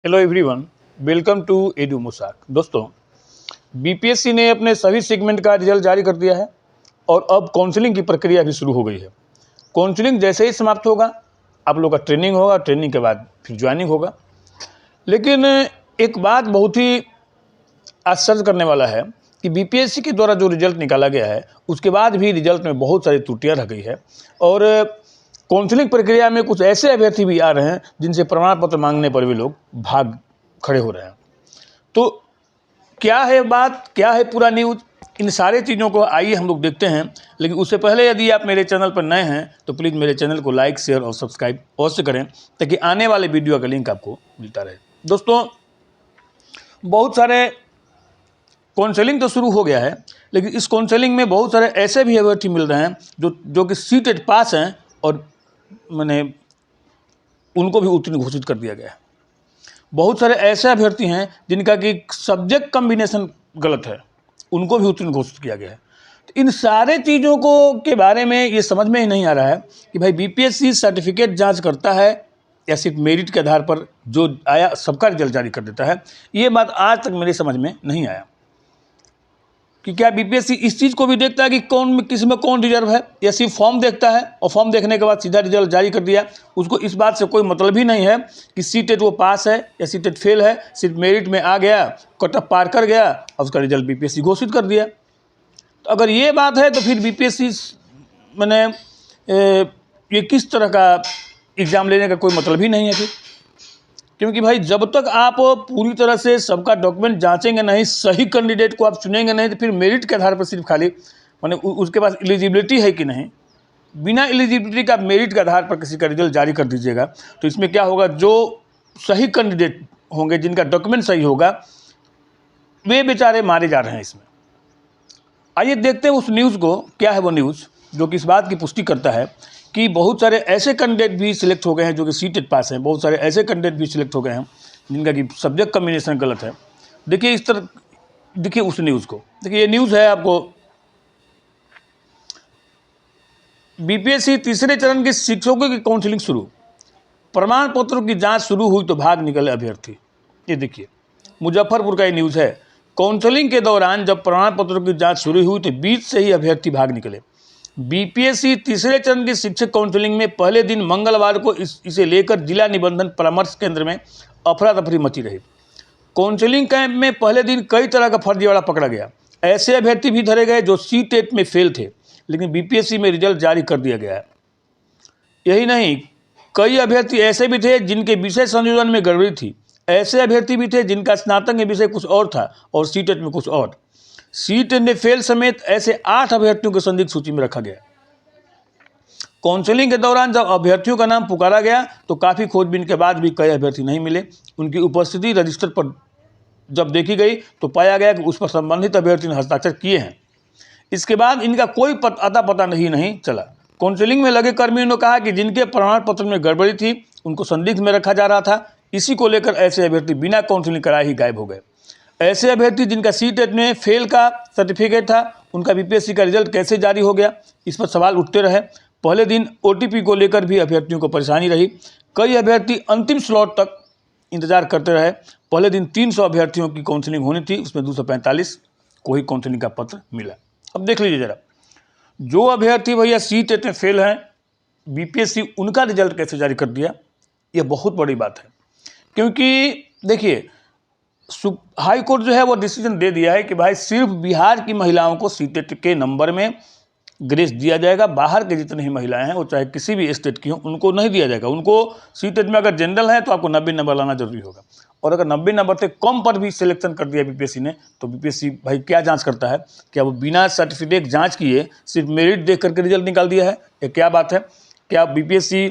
Hello everyone, welcome to एडू मुसाक। दोस्तों, बीपीएससी ने अपने सभी सेगमेंट का रिजल्ट जारी कर दिया है और अब काउंसलिंग की प्रक्रिया भी शुरू हो गई है। काउंसलिंग जैसे ही समाप्त होगा, आप लोग का ट्रेनिंग होगा, ट्रेनिंग के बाद फिर ज्वाइनिंग होगा। लेकिन एक बात बहुत ही आश्चर्य करने वाला है कि बीपीएससी के द्वारा जो रिजल्ट निकाला गया है, उसके बाद भी रिजल्ट में बहुत सारी त्रुटियाँ रह गई है और काउंसलिंग प्रक्रिया में कुछ ऐसे अभ्यर्थी भी आ रहे हैं जिनसे प्रमाण पत्र मांगने पर भी लोग भाग खड़े हो रहे हैं। तो क्या है बात, क्या है पूरा न्यूज़, इन सारे चीज़ों को आइए हम लोग देखते हैं। लेकिन उससे पहले यदि आप मेरे चैनल पर नए हैं तो प्लीज़ मेरे चैनल को लाइक, शेयर और सब्सक्राइब अवश्य करें ताकि आने वाले वीडियो का लिंक आपको मिलता रहे। दोस्तों, बहुत सारे काउंसलिंग तो शुरू हो गया है, लेकिन इस काउंसलिंग में बहुत सारे ऐसे भी अभ्यर्थी मिल रहे हैं जो कि सीटेट पास हैं और मैंने उनको भी उत्तीर्ण घोषित कर दिया गया है। बहुत सारे ऐसे अभ्यर्थी हैं जिनका कि सब्जेक्ट कम्बिनेशन गलत है, उनको भी उत्तीर्ण घोषित किया गया है। तो इन सारे चीज़ों को के बारे में ये समझ में ही नहीं आ रहा है कि भाई बीपीएससी सर्टिफिकेट जांच करता है या सिर्फ मेरिट के आधार पर जो आया सबका रिजल्ट जारी कर देता है। ये बात आज तक मेरे समझ में नहीं आया कि क्या बीपीएससी इस चीज़ को भी देखता है कि कौन किस में कौन रिजर्व है, या सिर्फ फॉर्म देखता है और फॉर्म देखने के बाद सीधा रिजल्ट जारी कर दिया। उसको इस बात से कोई मतलब ही नहीं है कि सीटेट वो पास है या सीटेट फेल है, सिर्फ मेरिट में आ गया, कट ऑफ पार कर गया और उसका रिजल्ट बीपीएससी घोषित कर दिया। तो अगर ये बात है तो फिर बीपीएससी मैंने ये किस तरह का एग्ज़ाम लेने का कोई मतलब ही नहीं है फिर। क्योंकि भाई जब तक आप पूरी तरह से सबका डॉक्यूमेंट जांचेंगे नहीं, सही कैंडिडेट को आप चुनेंगे नहीं, तो फिर मेरिट के आधार पर सिर्फ खाली माने उसके पास एलिजिबिलिटी है कि नहीं, बिना एलिजिबिलिटी का मेरिट के आधार पर किसी का रिजल्ट जारी कर दीजिएगा तो इसमें क्या होगा, जो सही कैंडिडेट होंगे, जिनका डॉक्यूमेंट सही होगा, वे बेचारे मारे जा रहे हैं इसमें। आइए देखते हैं उस न्यूज़ को, क्या है वो न्यूज़ जो कि इस बात की पुष्टि करता है कि बहुत सारे ऐसे कैंडिडेट भी सिलेक्ट हो गए हैं जो कि सीटेट पास हैं, बहुत सारे ऐसे कैंडिडेट भी सिलेक्ट हो गए हैं जिनका कि सब्जेक्ट कम्बिनेशन गलत है। देखिए इस तरह, देखिए उस न्यूज़ को, देखिए ये न्यूज़ है आपको, बीपीएससी तीसरे चरण के शिक्षकों की काउंसलिंग शुरू, प्रमाण पत्रों की जांच शुरू हुई तो भाग निकले अभ्यर्थी। ये देखिए मुजफ्फरपुर का ये न्यूज़ है। काउंसलिंग के दौरान जब प्रमाण पत्रों की जांच शुरू हुई तो बीच से ही अभ्यर्थी भाग निकले। बीपीएससी तीसरे चरण की शिक्षक काउंसलिंग में पहले दिन मंगलवार को इसे लेकर जिला निबंधन परामर्श केंद्र में अफरा तफरी मची रही। काउंसलिंग कैंप में पहले दिन कई तरह का फर्जीवाड़ा पकड़ा गया। ऐसे अभ्यर्थी भी धरे गए जो सीटेट में फेल थे, लेकिन बीपीएससी में रिजल्ट जारी कर दिया गया है। यही नहीं, कई अभ्यर्थी ऐसे भी थे जिनके विषय संयोजन में गड़बड़ी थी। ऐसे अभ्यर्थी भी थे जिनका स्नातक में विषय कुछ और था और सीटेट में कुछ और। सीटेट में फेल समेत ऐसे 8 अभ्यर्थियों को संदिग्ध सूची में रखा गया। काउंसलिंग के दौरान जब अभ्यर्थियों का नाम पुकारा गया तो काफ़ी खोजबीन के बाद भी कई अभ्यर्थी नहीं मिले। उनकी उपस्थिति रजिस्टर पर जब देखी गई तो पाया गया कि उस पर संबंधित अभ्यर्थी ने हस्ताक्षर किए हैं। इसके बाद इनका कोई अता पता नहीं चला। काउंसलिंग में लगे कर्मियों ने कहा कि जिनके प्रमाण पत्र में गड़बड़ी थी उनको संदिग्ध में रखा जा रहा था। इसी को लेकर ऐसे अभ्यर्थी बिना काउंसलिंग कराए ही गायब हो गए। ऐसे अभ्यर्थी जिनका सीटेट में फेल का सर्टिफिकेट था, उनका बीपीएससी का रिजल्ट कैसे जारी हो गया, इस पर सवाल उठते रहे। पहले दिन ओटीपी को लेकर भी अभ्यर्थियों को परेशानी रही। कई अभ्यर्थी अंतिम स्लॉट तक इंतजार करते रहे। पहले दिन 300 अभ्यर्थियों की काउंसलिंग होनी थी, उसमें 245 को ही काउंसलिंग का पत्र मिला। अब देख लीजिए जरा, जो अभ्यर्थी भैया सीटेट में फेल हैं, बीपीएससी उनका रिजल्ट कैसे जारी कर दिया, यह बहुत बड़ी बात है। क्योंकि देखिए हाई कोर्ट जो है वो डिसीजन दे दिया है कि भाई सिर्फ बिहार की महिलाओं को सीटेट के नंबर में ग्रेस दिया जाएगा। बाहर के जितनी ही महिलाएं हैं वो चाहे किसी भी स्टेट की हों, उनको नहीं दिया जाएगा। उनको सीटेट में अगर जनरल है तो आपको 90 नंबर लाना जरूरी होगा, और अगर 90 नंबर से कम पर भी सिलेक्शन कर दिया बीपीएससी ने तो बीपीएससी भाई क्या जांच करता है, क्या वो बिना सर्टिफिकेट जांच किए सिर्फ मेरिट देख करके रिजल्ट निकाल दिया है? ये क्या बात है? क्या बीपीएससी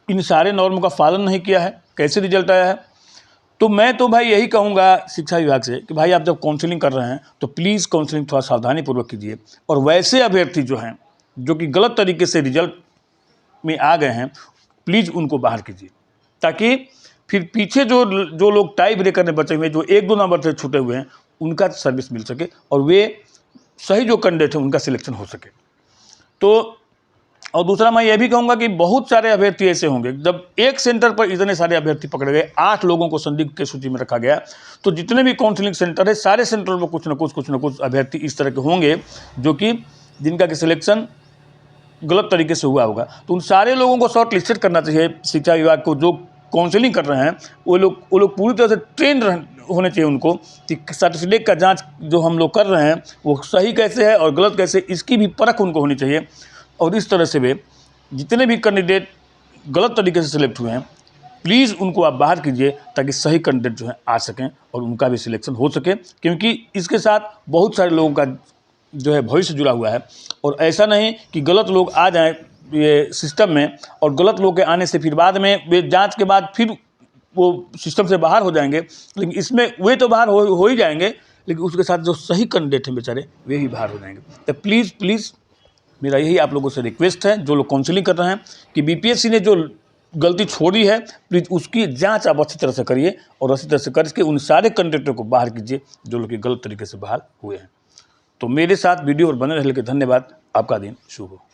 इन सारे नॉर्म का पालन नहीं किया है? कैसे रिजल्ट आया है? तो मैं तो भाई यही कहूँगा शिक्षा विभाग से कि भाई आप जब काउंसलिंग कर रहे हैं तो प्लीज़ काउंसलिंग थोड़ा सावधानी पूर्वक कीजिए, और वैसे अभ्यर्थी जो हैं जो कि गलत तरीके से रिजल्ट में आ गए हैं, प्लीज़ उनको बाहर कीजिए, ताकि फिर पीछे जो लोग टाई ब्रेकर में बचे हुए हैं, जो 1-2 नंबर से छूटे हुए हैं, उनका सर्विस मिल सके और वे सही जो कैंडिडेट हैं उनका सिलेक्शन हो सके। तो और दूसरा मैं ये भी कहूँगा कि बहुत सारे अभ्यर्थी ऐसे होंगे, जब एक सेंटर पर इतने सारे अभ्यर्थी पकड़े गए, 8 लोगों को संदिग्ध के सूची में रखा गया, तो जितने भी काउंसलिंग सेंटर है सारे सेंटर में कुछ न कुछ अभ्यर्थी इस तरह के होंगे जो कि जिनका कि सिलेक्शन गलत तरीके से हुआ होगा। तो उन सारे लोगों को शॉर्ट लिस्टेड करना चाहिए शिक्षा विभाग को, जो काउंसलिंग कर रहे हैं वो लोग पूरी तरह से ट्रेन होने चाहिए उनको कि सर्टिफिकेट का जांच जो हम लोग कर रहे हैं वो सही कैसे है और गलत कैसे, इसकी भी परख उनको होनी चाहिए। और इस तरह से वे जितने भी कैंडिडेट गलत तरीके से सिलेक्ट हुए हैं, प्लीज़ उनको आप बाहर कीजिए ताकि सही कैंडिडेट जो है आ सकें और उनका भी सिलेक्शन हो सके, क्योंकि इसके साथ बहुत सारे लोगों का जो है भविष्य जुड़ा हुआ है। और ऐसा नहीं कि गलत लोग आ जाएं ये सिस्टम में और गलत लोग के आने से फिर बाद में वे जांच के बाद फिर वो सिस्टम से बाहर हो जाएंगे, लेकिन इसमें वे तो बाहर हो ही जाएंगे, लेकिन उसके साथ जो सही कैंडिडेट हैं बेचारे वे ही बाहर हो जाएंगे। तो प्लीज़ मेरा यही आप लोगों से रिक्वेस्ट है, जो लोग काउंसलिंग कर रहे हैं, कि बीपीएससी ने जो गलती छोड़ी है प्लीज़ उसकी जांच आप अच्छी तरह से करिए और अच्छी तरह से करके उन सारे कैंडिडेटों को बाहर कीजिए जो लोग गलत तरीके से बाहर हुए हैं। तो मेरे साथ वीडियो और बने रहने के धन्यवाद। आपका दिन शुभ हो।